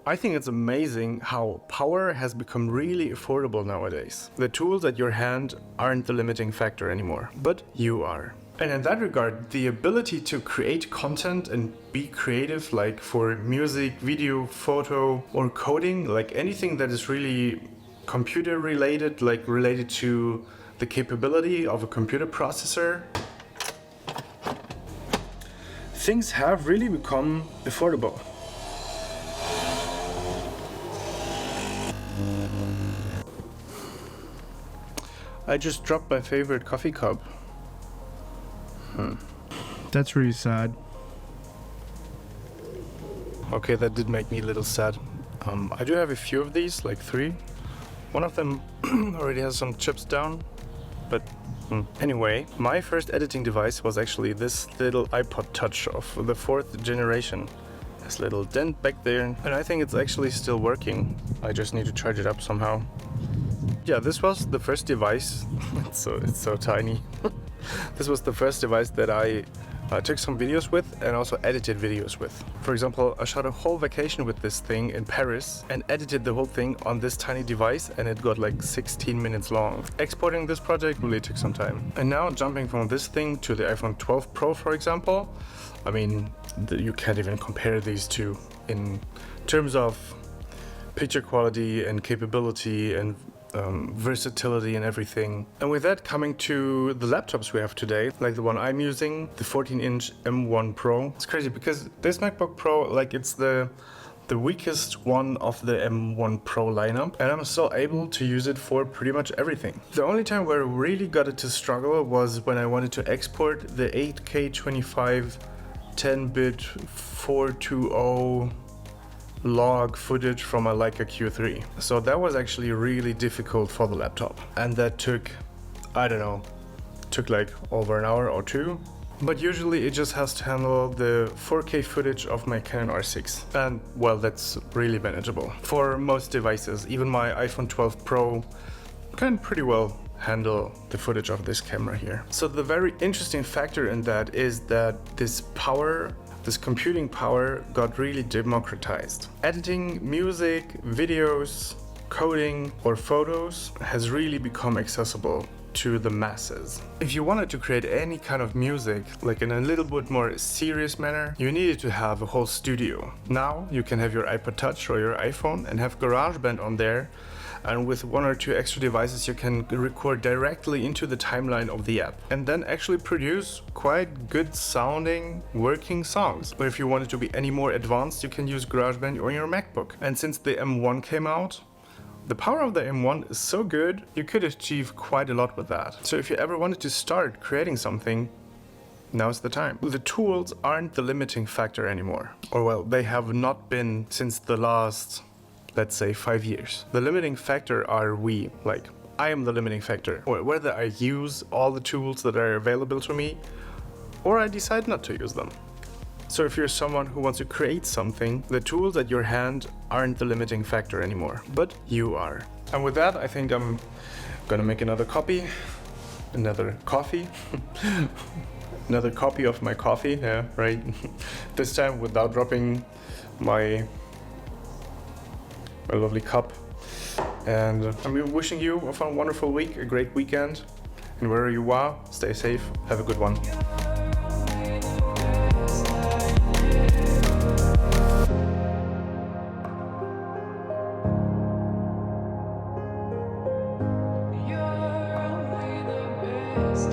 I think it's amazing how power has become really affordable nowadays. The tools at your hand aren't the limiting factor anymore, but you are. And in that regard, the ability to create content and be creative, like for music, video, photo, or coding, like anything that is really computer related, like related to the capability of a computer processor, things have really become affordable. I just dropped my favorite coffee cup. That's really sad. Okay, that did make me a little sad. I do have a few of these, like 3. One of them already has some chips down, but anyway, my first editing device was actually this little iPod Touch of the 4th generation. This little dent back there, and I think it's actually still working. I just need to charge it up somehow. Yeah, this was the first device. It's so tiny. This was the first device that I took some videos with and also edited videos with. For example, I shot a whole vacation with this thing in Paris and edited the whole thing on this tiny device, and it got like 16 minutes long. Exporting this project really took some time. And now jumping from this thing to the iPhone 12 Pro, for example, I mean, you can't even compare these two in terms of picture quality and capability and versatility and everything. And with that, coming to the laptops we have today, like the one I'm using, the 14-inch M1 Pro. It's crazy because this MacBook Pro, like it's the weakest one of the M1 Pro lineup, and I'm still able to use it for pretty much everything. The only time where I really got it to struggle was when I wanted to export the 8K 25 10-bit 420 log footage from a Leica Q3. So that was actually really difficult for the laptop, and that took, I don't know, took like over an hour or 2. But usually it just has to handle the 4K footage of my Canon R6, and well, that's really manageable for most devices. Even my iPhone 12 Pro can pretty well handle the footage of this camera here. So the very interesting factor in that is that this computing power got really democratized. Editing music, videos, coding, or photos has really become accessible to the masses. If you wanted to create any kind of music, like in a little bit more serious manner, you needed to have a whole studio. Now you can have your iPod Touch or your iPhone and have GarageBand on there, and with 1 or 2 extra devices you can record directly into the timeline of the app and then actually produce quite good sounding working songs. But if you wanted to be any more advanced, you can use GarageBand on your MacBook. And since the M1 came out, the power of the M1 is so good, you could achieve quite a lot with that. So if you ever wanted to start creating something, now's the time. The tools aren't the limiting factor anymore. Or well, they have not been since the last, let's say, 5 years. The limiting factor are we, like I am the limiting factor, or whether I use all the tools that are available to me or I decide not to use them. So if you're someone who wants to create something, the tools at your hand aren't the limiting factor anymore, but you are. And with that, I think I'm gonna make another coffee, another copy of my coffee, yeah, right? This time without dropping my lovely cup. And I'm wishing you a wonderful week, a great weekend, and wherever you are, stay safe, have a good one. You're only the best.